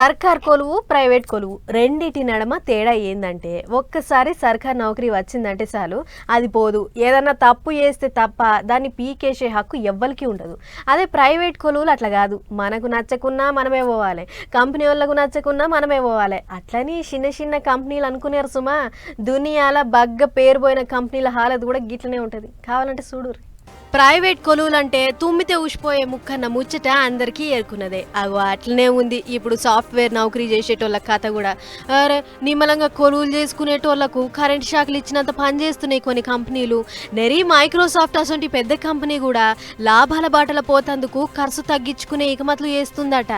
సర్కార్ కొలువు ప్రైవేట్ కొలువు రెండిటి నడమ తేడా ఏందంటే ఒక్కసారి సర్కార్ నౌకరీ వచ్చిందంటే చాలు అది పోదు. ఏదన్నా తప్పు చేస్తే తప్ప దాన్ని పీకేసే హక్కు ఎవ్వరికి ఉండదు. అదే ప్రైవేట్ కొలువులు అట్లా కాదు. మనకు నచ్చకున్నా మనమే పోవాలి, కంపెనీ వాళ్ళకు నచ్చకున్నా మనమే పోవాలి. అట్లని చిన్న చిన్న కంపెనీలు అనుకునేరు సుమా, దునియాల బగ్గ పేరు పోయిన కంపెనీల హాలత్ కూడా గిట్లనే ఉంటుంది. కావాలంటే చూడు. ప్రైవేట్ కొలువులంటే తుమ్మితే ఉసిపోయే ముక్కన్న ముచ్చట అందరికీ ఏర్కున్నదే. అగో అట్లనే ఉంది ఇప్పుడు సాఫ్ట్వేర్ నౌకరీ చేసేటోళ్ళ కథ కూడా. అరే నిమ్మలంగా కొలువులు చేసుకునేటోళ్లకు కరెంట్ షాక్లు ఇచ్చినంత పనిచేస్తున్నాయి కొన్ని కంపెనీలు. నెరీ మైక్రోసాఫ్ట్ అసొంటి పెద్ద కంపెనీ కూడా లాభాల బాటల పోతందుకు ఖర్చు తగ్గించుకునే ఇకమతులు చేస్తుందట.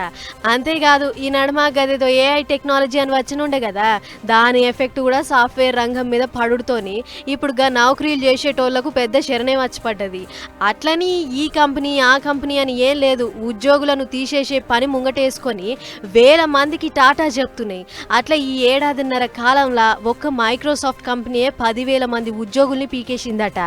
అంతేకాదు ఈ నడుమ గదేదో ఏఐ టెక్నాలజీ అని వచ్చినుండే కదా, దాని ఎఫెక్ట్ కూడా సాఫ్ట్వేర్ రంగం మీద పడుతోని ఇప్పుడు నౌకరీలు చేసేటోళ్లకు పెద్ద శరణే వచ్చి పడ్డది. అట్లని ఈ కంపెనీ ఆ కంపెనీ అని ఏం లేదు, ఉద్యోగులను తీసేసే పని ముంగటేసుకొని వేల మందికి టాటా చెప్తున్నాయి. అట్లా ఈ ఏడాదిన్నర కాలంలో ఒక్క మైక్రోసాఫ్ట్ కంపెనీయే 10,000 మంది ఉద్యోగుల్ని పీకేసిందట.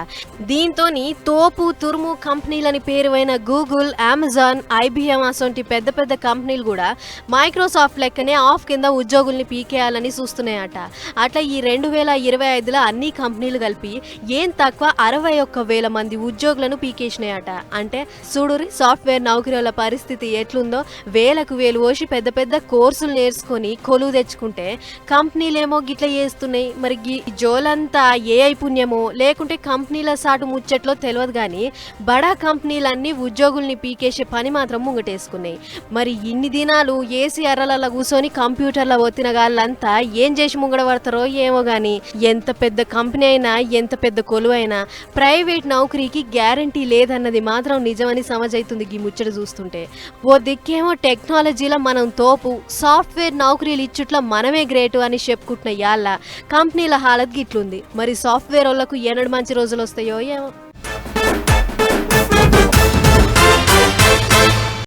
దీంతో తోపు తురుము కంపెనీలని పేరువైన గూగుల్, అమెజాన్, ఐబిఎం అసొంటి పెద్ద పెద్ద కంపెనీలు కూడా మైక్రోసాఫ్ట్ లెక్కనే ఆఫ్ కింద ఉద్యోగుల్ని పీకేయాలని చూస్తున్నాయట. అట్లా ఈ 2025లో అన్ని కంపెనీలు కలిపి ఏం తక్కువ 61,000 మంది ఉద్యోగులను పీకేసినాయట. అంటే చూడురి సాఫ్ట్వేర్ నౌకరీల పరిస్థితి ఎట్లుందో. వేలకు వేలు పోసి పెద్ద పెద్ద కోర్సులు నేర్చుకొని కొలువు తెచ్చుకుంటే కంపెనీలేమో గిట్ల చేస్తున్నాయి. మరి జోలంతా ఏఐ పుణ్యమో లేకుంటే కంపెనీల సాటు ముచ్చట్లో తెలియదు కానీ బడా కంపెనీలన్నీ ఉద్యోగుల్ని పీకేసే పని మాత్రం ముంగటేసుకున్నాయి. మరి ఇన్ని దినాలు ఏసీ అర్రలలో కూర్చొని కంప్యూటర్ల ఒత్తిన గాళ్ళంతా ఏం చేసి ముంగడబడతారో ఏమో గాని, ఎంత పెద్ద కంపెనీ అయినా ఎంత పెద్ద కొలువు అయినా ప్రైవేట్ నౌకరీకి గ్యారంటీ లేదన్నది మాత్రం నిజమని సమజైతుంది ఈ ముచ్చట చూస్తుంటే. ఓ దిక్కేమో టెక్నాలజీలో మనం తోపు, సాఫ్ట్వేర్ నౌకరీలు ఇచ్చుట్ల మనమే గ్రేటు అని చెప్పుకుంటున్న యాళ్ళ కంపెనీల హాలత్ గిట్లుంది. మరి సాఫ్ట్వేర్ వాళ్ళకు ఎన్నడు మంచి రోజులు వస్తాయో ఏమో.